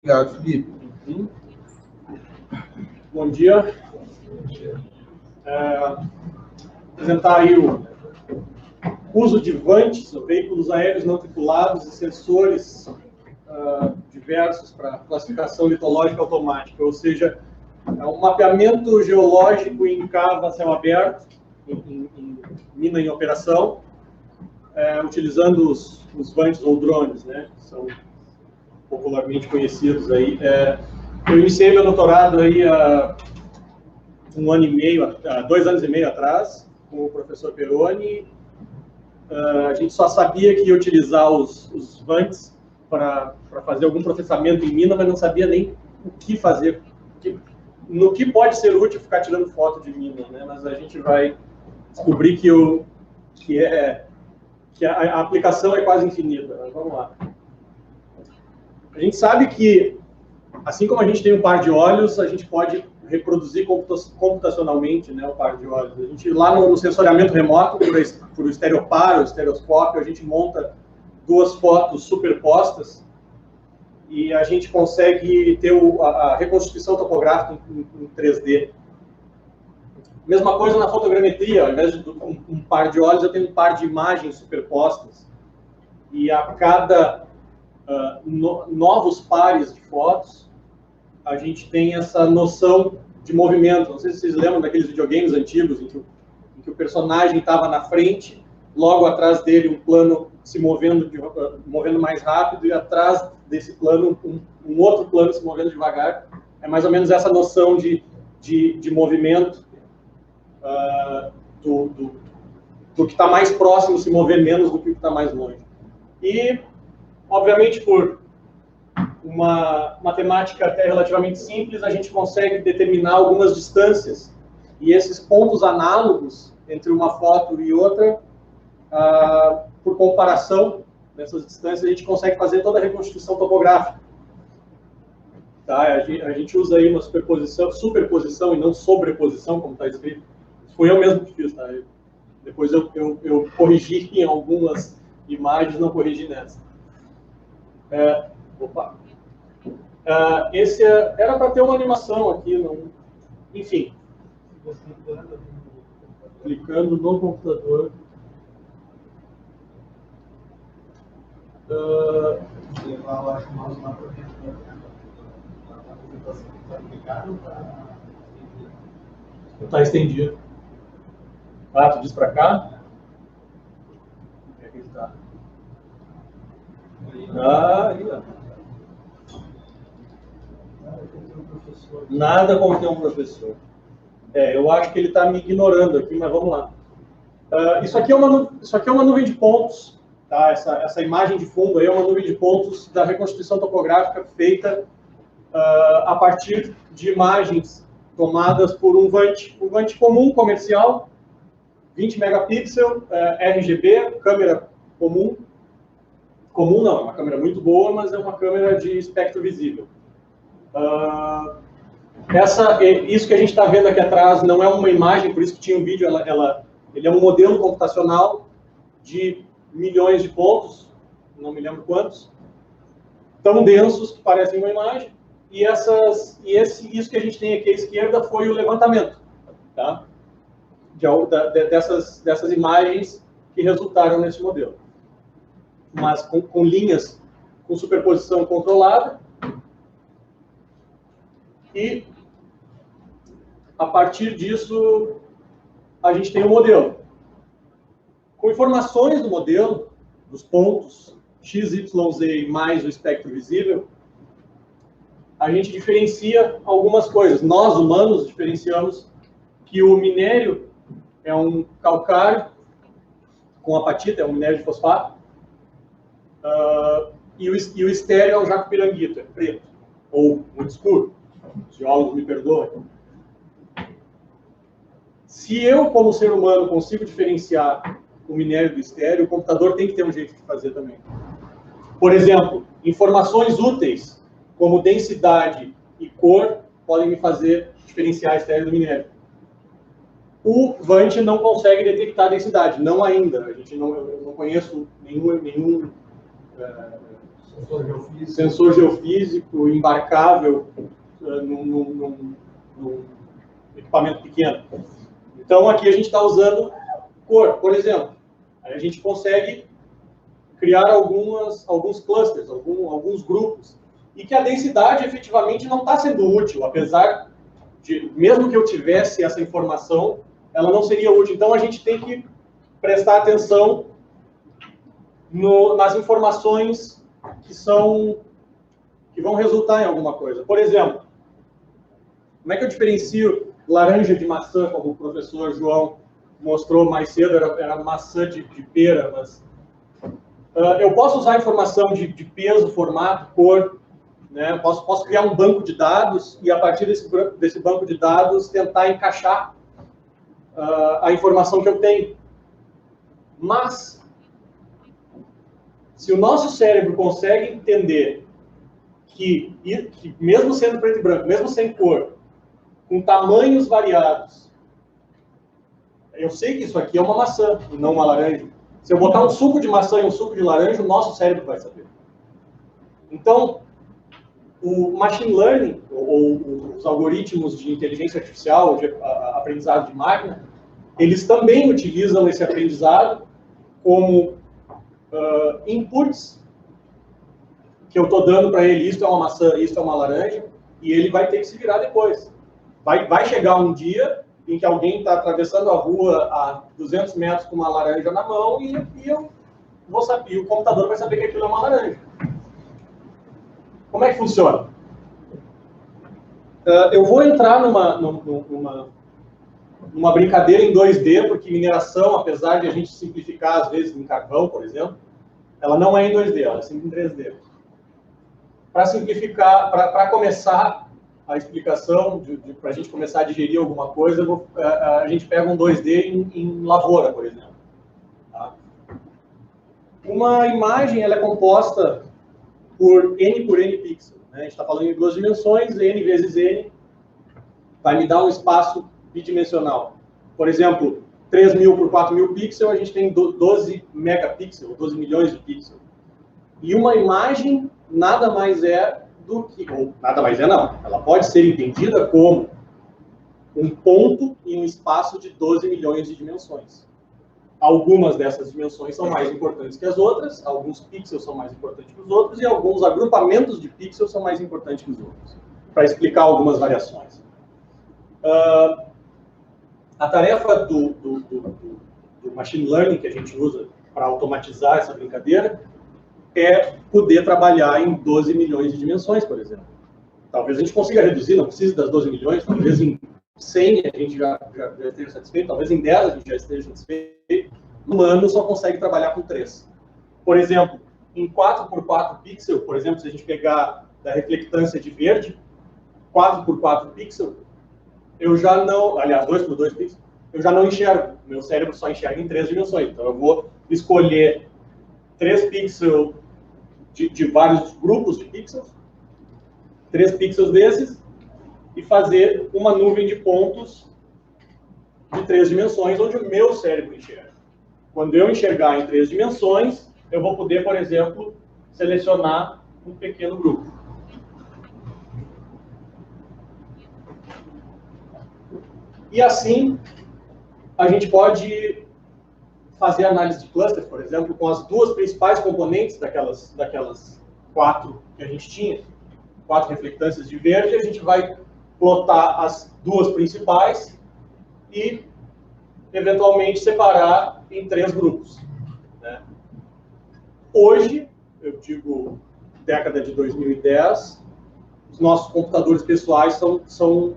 Obrigado, Felipe. Bom dia. Apresentar aí o uso de VANTs, veículos aéreos não tripulados e sensores diversos para classificação litológica automática, ou seja, é um mapeamento geológico em cava a céu aberto, em mina em operação, utilizando os VANTs ou drones, né, que são popularmente conhecidos aí. Eu iniciei meu doutorado aí há 2 anos e meio atrás, com o professor Peroni. A gente só sabia que ia utilizar os VANTs para fazer algum processamento em mina, mas não sabia nem o que fazer. No que pode ser útil ficar tirando foto de mina, né? Mas a gente vai descobrir que a aplicação é quase infinita. Mas vamos lá. A gente sabe que, assim como a gente tem um par de olhos, a gente pode reproduzir computacionalmente, né, o par de olhos. A gente, lá no sensoriamento remoto, por estereopar, ou estereoscópio, a gente monta 2 fotos superpostas e a gente consegue ter a reconstituição topográfica em 3D. Mesma coisa na fotogrametria, ao invés de um par de olhos, eu tenho um par de imagens superpostas. E a cada novos pares de fotos, a gente tem essa noção de movimento. Não sei se vocês lembram daqueles videogames antigos em que o personagem estava na frente, logo atrás dele um plano se movendo mais rápido e atrás desse plano um outro plano se movendo devagar. É mais ou menos essa noção de movimento do que está mais próximo se mover menos do que o que está mais longe. E, obviamente, por uma matemática até relativamente simples, a gente consegue determinar algumas distâncias. E esses pontos análogos entre uma foto e outra, por comparação dessas distâncias, a gente consegue fazer toda a reconstituição topográfica. Tá? A gente usa aí uma superposição e não sobreposição, como está escrito. Foi eu mesmo que fiz, tá? Depois eu corrigi em algumas imagens, não corrigi nessa. Esse era para ter uma animação aqui, não... Enfim. Clicando no computador. Está estendido. Tu diz para cá? Onde é que ele está? Aí, ó. Nada como ter um professor. Eu acho que ele está me ignorando aqui, mas vamos lá. Isso aqui é uma nuvem de pontos. Tá? Essa imagem de fundo aí é uma nuvem de pontos da reconstituição topográfica feita a partir de imagens tomadas por um VANT comum, comercial, 20 megapixels, RGB, câmera comum. Comum não, é uma câmera muito boa, mas é uma câmera de espectro visível. Isso que a gente está vendo aqui atrás não é uma imagem, por isso que tinha um vídeo, ele é um modelo computacional de milhões de pontos, não me lembro quantos, tão densos que parecem uma imagem, e isso que a gente tem aqui à esquerda foi o levantamento, tá? Dessas imagens que resultaram nesse modelo. Mas com linhas com superposição controlada, e a partir disso a gente tem um modelo. Com informações do modelo, dos pontos x, y, z mais o espectro visível, a gente diferencia algumas coisas. Nós, humanos, diferenciamos que o minério é um calcário com apatita, é um minério de fosfato, e o estéreo é um jaco-piranguito, é preto, ou muito escuro. Os geólogos me perdoem. Se eu, como ser humano, consigo diferenciar o minério do estéreo, o computador tem que ter um jeito de fazer também. Por exemplo, informações úteis, como densidade e cor, podem me fazer diferenciar estéreo do minério. O VANT não consegue detectar densidade, não ainda. Eu não conheço nenhum sensor geofísico embarcável num equipamento pequeno. Então, aqui a gente está usando cor, por exemplo. Aí a gente consegue criar alguns clusters, alguns grupos, e que a densidade efetivamente não está sendo útil, apesar de, mesmo que eu tivesse essa informação, ela não seria útil. Então, a gente tem que prestar atenção nas informações que vão resultar em alguma coisa. Por exemplo, como é que eu diferencio laranja de maçã, como o professor João mostrou mais cedo, era maçã de pera, mas eu posso usar informação de peso, formato, cor, né? Posso criar um banco de dados e, a partir desse banco de dados, tentar encaixar a informação que eu tenho. Mas, se o nosso cérebro consegue entender que mesmo sendo preto e branco, mesmo sem cor, com tamanhos variados, eu sei que isso aqui é uma maçã e não uma laranja. Se eu botar um suco de maçã e um suco de laranja, o nosso cérebro vai saber. Então, o machine learning, ou os algoritmos de inteligência artificial, de aprendizado de máquina, eles também utilizam esse aprendizado como inputs que eu estou dando para ele. Isto é uma maçã, isto é uma laranja, e ele vai ter que se virar depois. Vai chegar um dia em que alguém está atravessando a rua a 200 metros com uma laranja na mão e eu vou saber, e o computador vai saber que aquilo é uma laranja. Como é que funciona? Eu vou entrar numa brincadeira em 2D, porque mineração, apesar de a gente simplificar às vezes em carvão, por exemplo, ela não é em 2D, ela é sempre em 3D. Para simplificar, para começar a explicação, para a gente começar a digerir alguma coisa, a gente pega um 2D em lavoura, por exemplo. Tá? Uma imagem ela é composta por N pixels. Né? A gente está falando em 2 dimensões, N vezes N vai me dar um espaço bidimensional. Por exemplo, 3.000 por 4.000 pixels, a gente tem 12 megapixels, 12 milhões de pixels. E uma imagem nada mais é do que... Ou nada mais é, não. Ela pode ser entendida como um ponto em um espaço de 12 milhões de dimensões. Algumas dessas dimensões são mais importantes que as outras, alguns pixels são mais importantes que os outros, e alguns agrupamentos de pixels são mais importantes que os outros, para explicar algumas variações. A tarefa do machine learning que a gente usa para automatizar essa brincadeira é poder trabalhar em 12 milhões de dimensões, por exemplo. Talvez a gente consiga reduzir, não precise das 12 milhões, talvez em 100 a gente já esteja satisfeito, talvez em 10 a gente já esteja satisfeito. No humano só consegue trabalhar com 3. Por exemplo, em 4x4 pixel, por exemplo, se a gente pegar da reflectância de verde, 4x4 pixel, eu já não, aliás, 2x2 pixels, eu já não enxergo. Meu cérebro só enxerga em 3 dimensões. Então eu vou escolher 3 pixels de vários grupos de pixels, 3 pixels desses, e fazer uma nuvem de pontos de 3 dimensões, onde o meu cérebro enxerga. Quando eu enxergar em 3 dimensões, eu vou poder, por exemplo, selecionar um pequeno grupo. E assim, a gente pode fazer análise de clusters, por exemplo, com as 2 principais componentes daquelas 4 que a gente tinha, 4 reflectâncias de verde, a gente vai plotar as 2 principais e, eventualmente, separar em 3 grupos. Né? Hoje, eu digo década de 2010, os nossos computadores pessoais são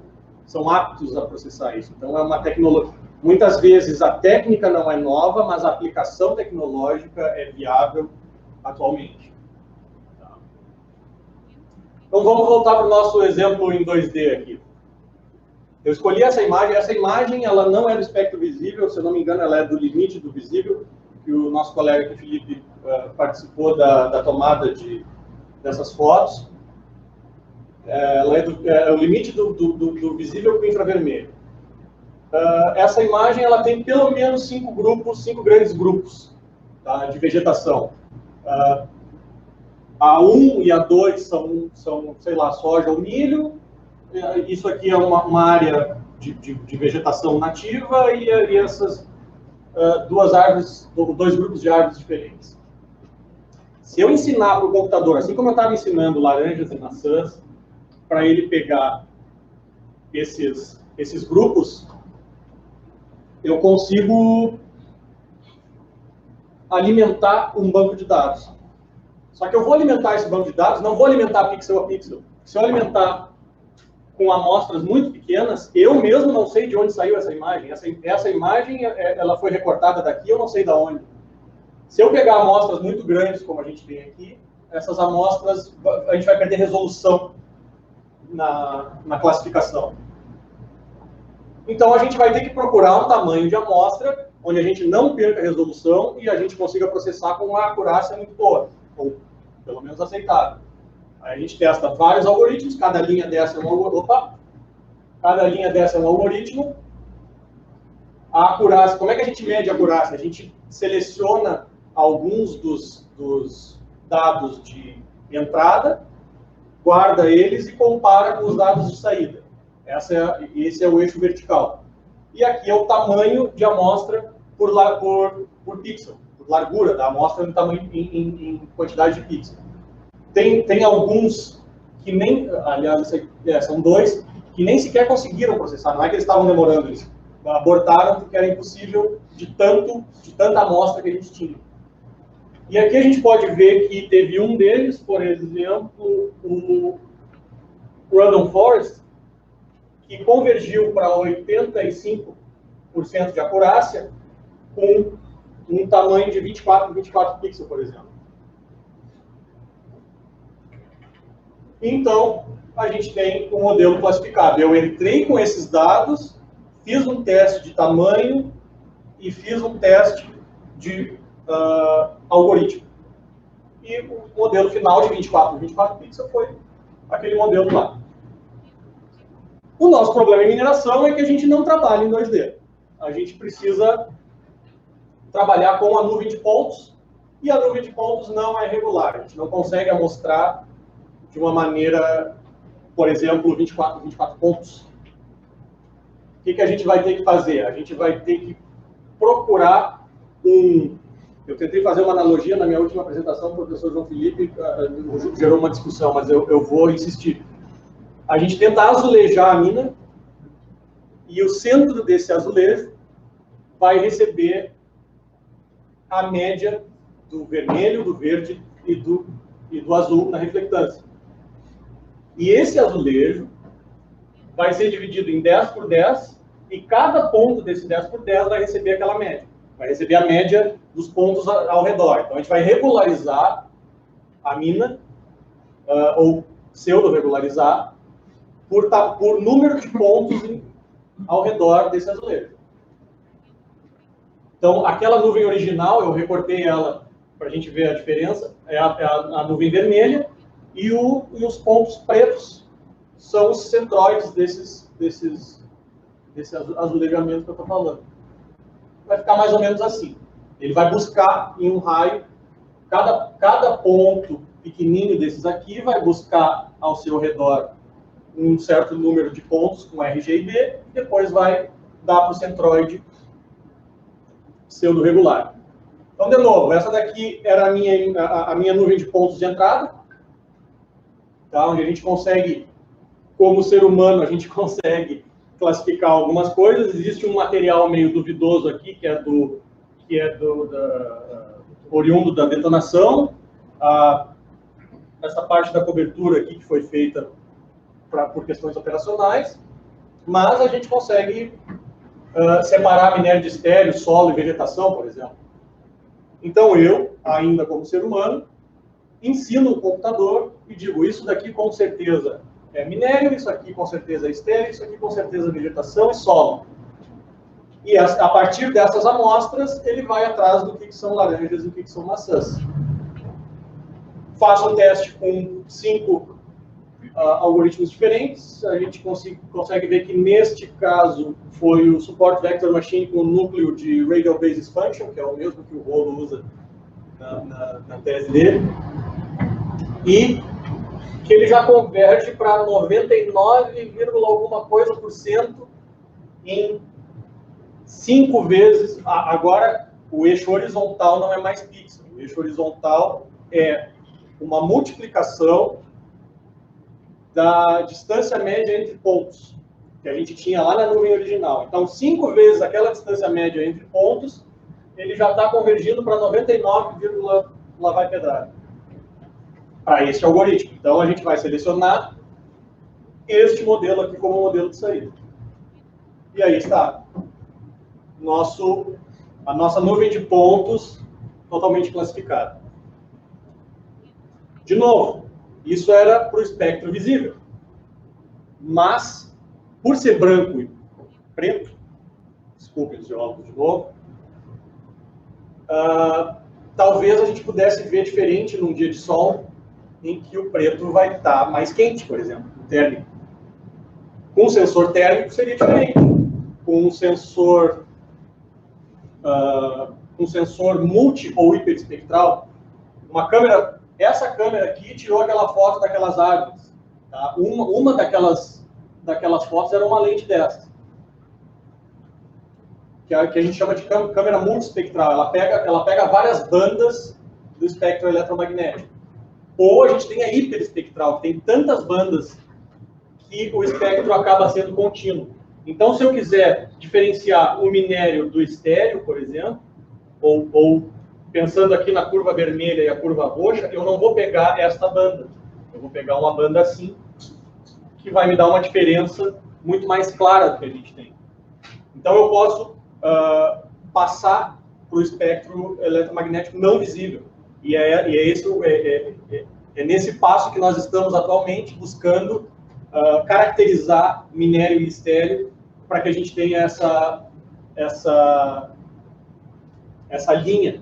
aptos a processar isso. Então, é uma tecnologia. Muitas vezes a técnica não é nova, mas a aplicação tecnológica é viável atualmente. Tá? Então vamos voltar para o nosso exemplo em 2D aqui. Eu escolhi essa imagem ela não é do espectro visível, se eu não me engano ela é do limite do visível, que o nosso colega aqui, Felipe, participou da tomada dessas fotos. Ela é o limite do visível para o infravermelho. Essa imagem ela tem pelo menos 5 grandes grupos, tá, de vegetação. A 1 e a 2 são, sei lá, soja ou milho. Isso aqui é uma área de vegetação nativa e essas dois grupos de árvores diferentes. Se eu ensinar para o computador, assim como eu estava ensinando laranjas e maçãs, para ele pegar esses grupos, eu consigo alimentar um banco de dados. Só que eu vou alimentar esse banco de dados, não vou alimentar pixel a pixel. Se eu alimentar com amostras muito pequenas, eu mesmo não sei de onde saiu essa imagem. Essa imagem, ela foi recortada daqui, eu não sei de onde. Se eu pegar amostras muito grandes, como a gente tem aqui, essas amostras, a gente vai perder resolução na classificação. Então, a gente vai ter que procurar um tamanho de amostra onde a gente não perca a resolução e a gente consiga processar com uma acurácia muito boa, ou pelo menos aceitável. Aí a gente testa vários algoritmos, cada linha dessa é um algoritmo. A acurácia, como é que a gente mede a acurácia? A gente seleciona alguns dos dados de entrada, guarda eles e compara com os dados de saída. Esse é o eixo vertical. E aqui é o tamanho de amostra por pixel, por largura da amostra em quantidade de pixel. Tem alguns que nem, aliás, são dois, que nem sequer conseguiram processar, não é que eles estavam demorando isso. Abortaram porque era impossível de tanta amostra que a gente tinha. E aqui a gente pode ver que teve um deles, por exemplo, o Random Forest, que convergiu para 85% de acurácia com um tamanho de 24 pixels, por exemplo. Então, a gente tem um modelo classificado. Eu entrei com esses dados, fiz um teste de tamanho e fiz um teste de algoritmo. E o modelo final de 24 pixels foi aquele modelo lá. O nosso problema em mineração é que a gente não trabalha em 2D. A gente precisa trabalhar com a nuvem de pontos, e a nuvem de pontos não é regular. A gente não consegue amostrar de uma maneira, por exemplo, 24 pontos. O que a gente vai ter que fazer? A gente vai ter que procurar Eu tentei fazer uma analogia na minha última apresentação, o professor João Felipe gerou uma discussão, mas eu vou insistir. A gente tenta azulejar a mina, e o centro desse azulejo vai receber a média do vermelho, do verde e do azul na reflectância. E esse azulejo vai ser dividido em 10 por 10, e cada ponto desse 10 por 10 vai receber aquela média. Vai receber a média dos pontos ao redor. Então, a gente vai regularizar a mina, ou pseudo-regularizar, por número de pontos ao redor desse azulejo. Então, aquela nuvem original, eu recortei ela para a gente ver a diferença, é a nuvem vermelha, e os pontos pretos são os centroides desse azulejamento que eu estou falando. Vai ficar mais ou menos assim. Ele vai buscar em um raio, cada ponto pequenininho desses aqui vai buscar ao seu redor um certo número de pontos com RG e B, e depois vai dar para o centroide pseudo-regular. Então, de novo, essa daqui era a minha nuvem de pontos de entrada, tá? Onde a gente consegue, como ser humano, a gente consegue classificar algumas coisas. Existe um material meio duvidoso aqui, que é oriundo da detonação. Essa parte da cobertura aqui que foi feita por questões operacionais, mas a gente consegue separar minério de estéreo, solo e vegetação, por exemplo. Então eu, ainda como ser humano, ensino o computador e digo, isso daqui com certeza é minério, isso aqui com certeza é estéreo, isso aqui com certeza é vegetação e solo. E a partir dessas amostras, ele vai atrás do que são laranjas e o que são maçãs. Faço um teste com 5 algoritmos diferentes. A gente consegue ver que, neste caso, foi o Support Vector Machine com o núcleo de Radial Basis Function, que é o mesmo que o Rolo usa na tese dele. e que ele já converge para 99, alguma coisa por cento em 5 vezes. Agora, o eixo horizontal não é mais pixel. O eixo horizontal é uma multiplicação da distância média entre pontos, que a gente tinha lá na nuvem original. Então, 5 vezes aquela distância média entre pontos, ele já está convergindo para 99, lá vai pedrada. Para este algoritmo. Então, a gente vai selecionar este modelo aqui como modelo de saída. E aí está a nossa nuvem de pontos totalmente classificada. De novo, isso era para o espectro visível. Mas, por ser branco e preto, desculpem os geólogos de novo, talvez a gente pudesse ver diferente num dia de sol, em que o preto vai estar mais quente, por exemplo, térmico. Com um sensor térmico seria diferente. Com um sensor multi ou hiperespectral, essa câmera aqui tirou aquela foto daquelas árvores. Tá? Uma daquelas fotos era uma lente dessa, que a gente chama de câmera multiespectral. Ela pega várias bandas do espectro eletromagnético. Ou a gente tem a hiperespectral, que tem tantas bandas que o espectro acaba sendo contínuo. Então, se eu quiser diferenciar o minério do estéreo, por exemplo, ou pensando aqui na curva vermelha e a curva roxa, eu não vou pegar esta banda. Eu vou pegar uma banda assim, que vai me dar uma diferença muito mais clara do que a gente tem. Então, eu posso passar para o espectro eletromagnético não visível. E é nesse passo que nós estamos atualmente buscando caracterizar minério e estéreo para que a gente tenha essa linha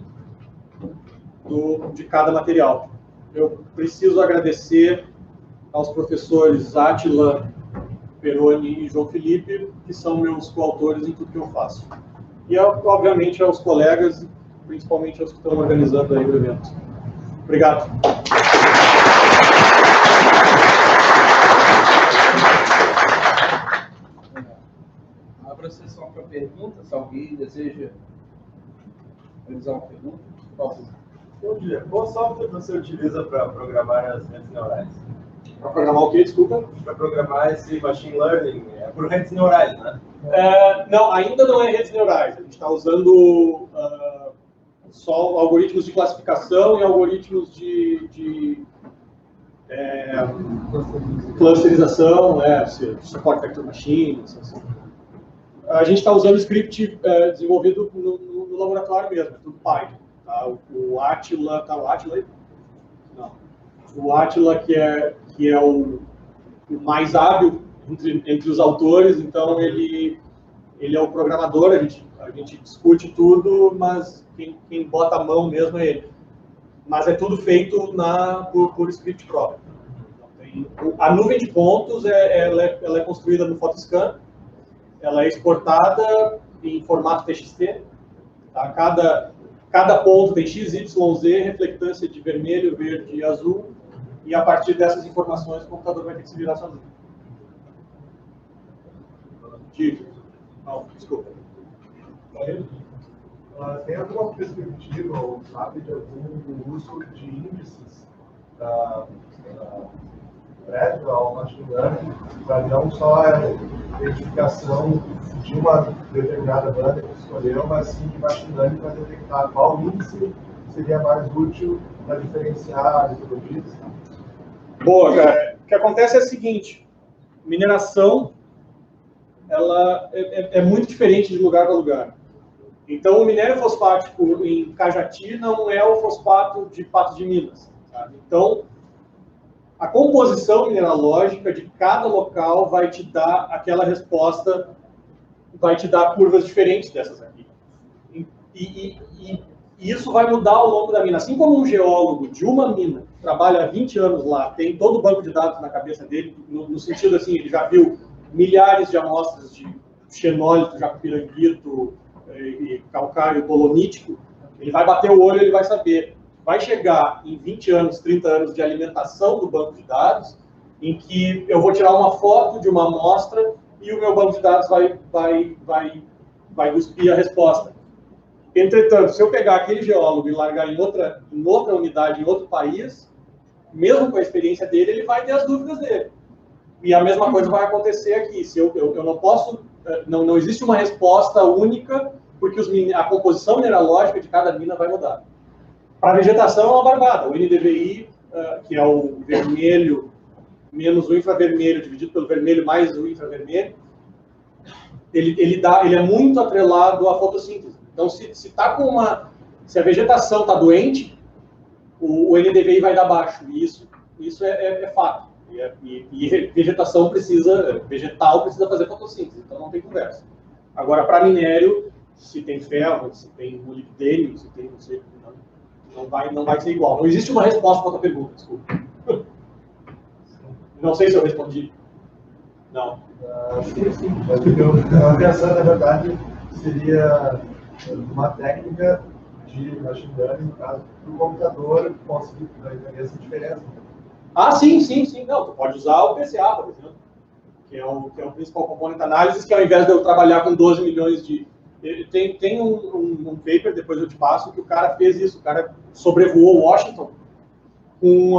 de cada material. Eu preciso agradecer aos professores Átila, Peroni e João Felipe, que são meus coautores em tudo que eu faço. E, obviamente, aos colegas, principalmente aos que estão organizando aí o evento. Obrigado. Abra a sessão para perguntas. Se alguém deseja realizar uma pergunta, por favor. Bom dia. Qual software você utiliza para programar as redes neurais? Para programar o quê? Desculpa? Para programar esse machine learning, por redes neurais, né? Não, ainda não é redes neurais. A gente está usando só algoritmos de classificação e algoritmos de clusterização, support vector machine, assim. A gente está usando script desenvolvido no laboratório mesmo, tudo Python. Tá? O Átila, tá o Átila aí? Não. O Átila, que é o mais hábil entre os autores, então ele é o programador, a gente discute tudo, mas quem bota a mão mesmo é ele. Mas é tudo feito por script próprio. Então, a nuvem de pontos ela é construída no Photoscan, ela é exportada em formato TXT. Tá? Cada ponto tem X, Y, Z, reflectância de vermelho, verde e azul, e a partir dessas informações o computador vai ter que se virar sozinho. Não, desculpa. Tem alguma perspectiva ou sabe de algum uso de índices da prévia ao machine learning para não só a identificação de uma determinada banda que escolheu, mas sim de machine learning para detectar qual índice seria mais útil para diferenciar metodologias? Boa, cara. O que acontece é o seguinte: mineração ela é muito diferente de lugar para lugar. Então, o minério fosfático em Cajati não é o fosfato de Patos de Minas. Sabe? Então, a composição mineralógica de cada local vai te dar aquela resposta, vai te dar curvas diferentes dessas aqui. E isso vai mudar ao longo da mina. Assim como um geólogo de uma mina trabalha há 20 anos lá, tem todo o banco de dados na cabeça dele, no sentido assim, ele já viu milhares de amostras de xenólito, jacupiranguito, e calcário dolonítico, ele vai bater o olho e ele vai saber vai chegar em 20 anos, 30 anos de alimentação do banco de dados, em que eu vou tirar uma foto de uma amostra e o meu banco de dados vai cuspir a resposta. Entretanto, se eu pegar aquele geólogo e largar em outra unidade, em outro país, mesmo com a experiência dele, ele vai ter as dúvidas dele. E a mesma coisa vai acontecer aqui. Se eu não posso, não existe uma resposta única, porque a composição mineralógica de cada mina vai mudar. Para a vegetação é uma barbada. O NDVI, que é o vermelho menos o infravermelho, dividido pelo vermelho mais o infravermelho, ele é muito atrelado à fotossíntese. Então, se a vegetação está doente, o NDVI vai dar baixo. E isso é fato. E vegetal precisa fazer fotossíntese, então não tem conversa. Agora, para minério, se tem ferro, se tem molibdênio, se tem, não sei, não vai ser igual. Não existe uma resposta para a tua pergunta, desculpa. Não sei se eu respondi. Não. Acho que sim. Mas o que eu estava pensando, na verdade, seria uma técnica de machine learning, no caso, para o computador conseguir entender essa diferença. Ah, sim. Não, tu pode usar o PCA, por exemplo, que é o principal componente da análise, que ao invés de eu trabalhar com 12 milhões de... Tem um paper, depois eu te passo, que o cara fez isso. O cara sobrevoou Washington com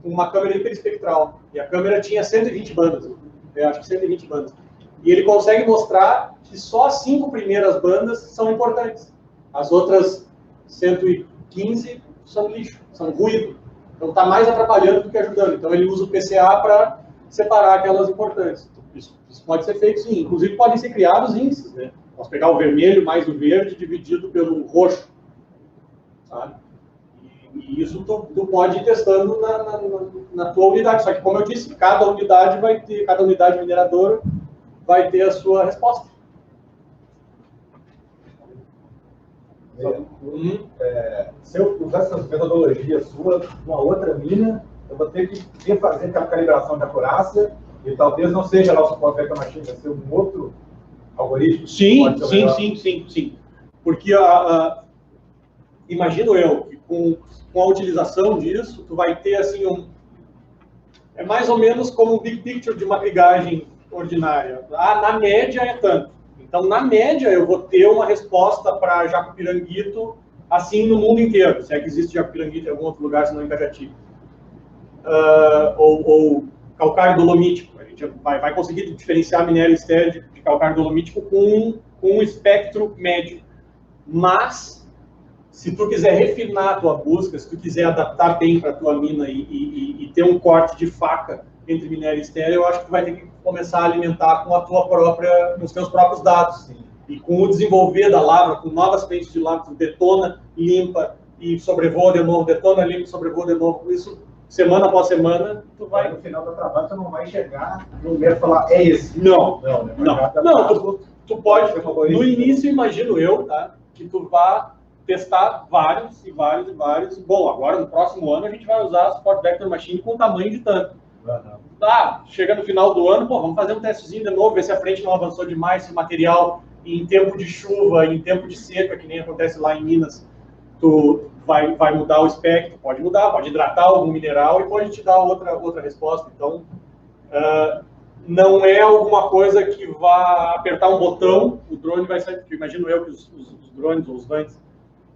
uma câmera hiperespectral. E a câmera tinha 120 bandas, eu acho que 120 bandas. E ele consegue mostrar que só as 5 primeiras bandas são importantes. As outras 115 são lixo, são ruído. Então está mais atrapalhando do que ajudando. Então ele usa o PCA para separar aquelas importantes. Isso pode ser feito sim. Inclusive podem ser criados índices, né? Posso pegar o vermelho mais o verde dividido pelo roxo, sabe? E isso tu pode ir testando na tua unidade. Só que, como eu disse, cada unidade mineradora vai ter a sua resposta. Se eu usar essa metodologia sua numa outra mina, eu vou ter que refazer aquela calibração de acurácia e talvez não seja lá o suporte vector machine, vai ser um outro algoritmo. Sim. Porque imagino eu que com a utilização disso, tu vai ter assim é mais ou menos como um big picture de uma trigagem ordinária. Na média é tanto. Então, na média, eu vou ter uma resposta para Jacupiranguito assim no mundo inteiro. Se é que existe Jacupiranguito em algum outro lugar, senão em Cajati. Ou calcário dolomítico. A gente vai conseguir diferenciar minério estéreo de calcário dolomítico com um espectro médio. Mas, se tu quiser refinar a tua busca, se tu quiser adaptar bem para a tua mina e ter um corte de faca entre minério e estéreo, eu acho que tu vai ter que começar a alimentar com os teus próprios dados. Sim. E com o desenvolver da lavra, com novas frentes de lavra, tu detona, limpa e sobrevoa de novo, detona, limpa e sobrevoa de novo. Isso, semana após semana, tu vai... No final do trabalho, tu não vai chegar no lugar e falar, é esse. Não. Tu pode... No início, imagino eu, tá, que tu vá testar vários. Bom, agora, no próximo ano, a gente vai usar a Support Vector Machine com tamanho de tanto. Chega no final do ano, vamos fazer um testezinho de novo, ver se a frente não avançou demais, se o material em tempo de chuva, em tempo de seca, que nem acontece lá em Minas, tu vai mudar o espectro, pode mudar, pode hidratar algum mineral e pode te dar outra resposta. Então, não é alguma coisa que vá apertar um botão, o drone vai sair, porque imagino eu que os drones ou os vans,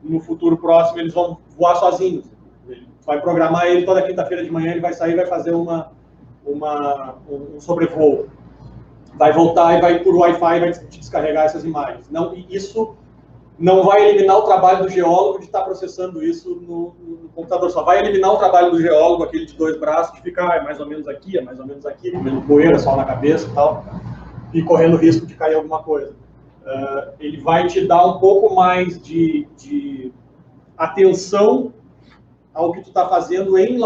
no futuro próximo, eles vão voar sozinhos. Ele vai programar ele toda quinta-feira de manhã, ele vai sair e vai fazer um sobrevoo. Vai voltar e vai por Wi-Fi e vai te descarregar essas imagens. Isso não vai eliminar o trabalho do geólogo de estar processando isso no computador. Só vai eliminar o trabalho do geólogo, aquele de 2 braços, de ficar é mais ou menos aqui, comendo poeira, sol na cabeça e tal, e correndo risco de cair alguma coisa. Ele vai te dar um pouco mais de atenção ao que tu está fazendo em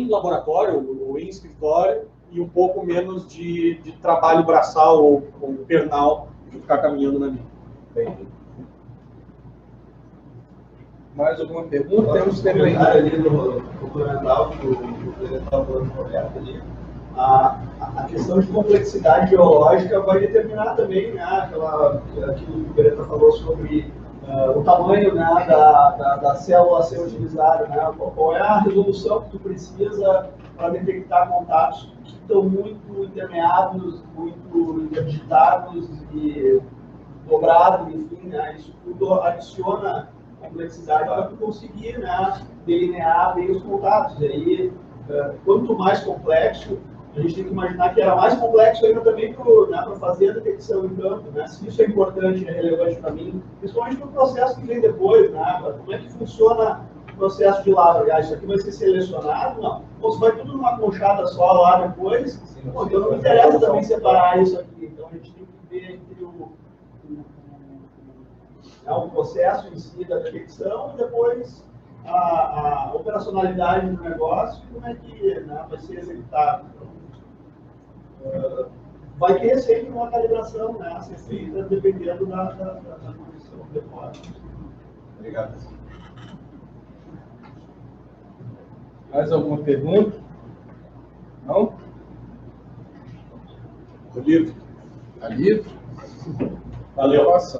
laboratório ou em escritório e um pouco menos de trabalho braçal ou pernal de ficar caminhando na mina. Mais alguma pergunta? Temos tempo ainda. Ali no complementar que o estava falando correto ali, a questão de complexidade geológica vai determinar também, né, aquilo que o Beretta falou sobre o tamanho, né, da célula a ser utilizada, né? Qual é a resolução que tu precisa para detectar contatos que estão muito intermeados, muito interditados e dobrados, enfim, né? Isso tudo adiciona complexidade para tu conseguir, né, delinear bem os contatos. E aí, quanto mais complexo, a gente tem que imaginar que era mais complexo ainda também para fazer a detecção em campo, né? Se isso é importante, é relevante para mim, principalmente no processo que vem depois, né? Como é que funciona o processo de lavra? Isso aqui vai ser selecionado? Não. Ou se vai tudo numa conchada só lá depois, então não me interessa também separar isso aqui. Então a gente tem que ver entre o processo em si da detecção e depois a operacionalidade do negócio e como é que, né, vai ser executado. Então, vai ter sempre uma calibração, né, a ser feita dependendo da condição do depósito. Obrigado. Mais alguma pergunta? Não? Livre. Está livre? Valeu. Nossa.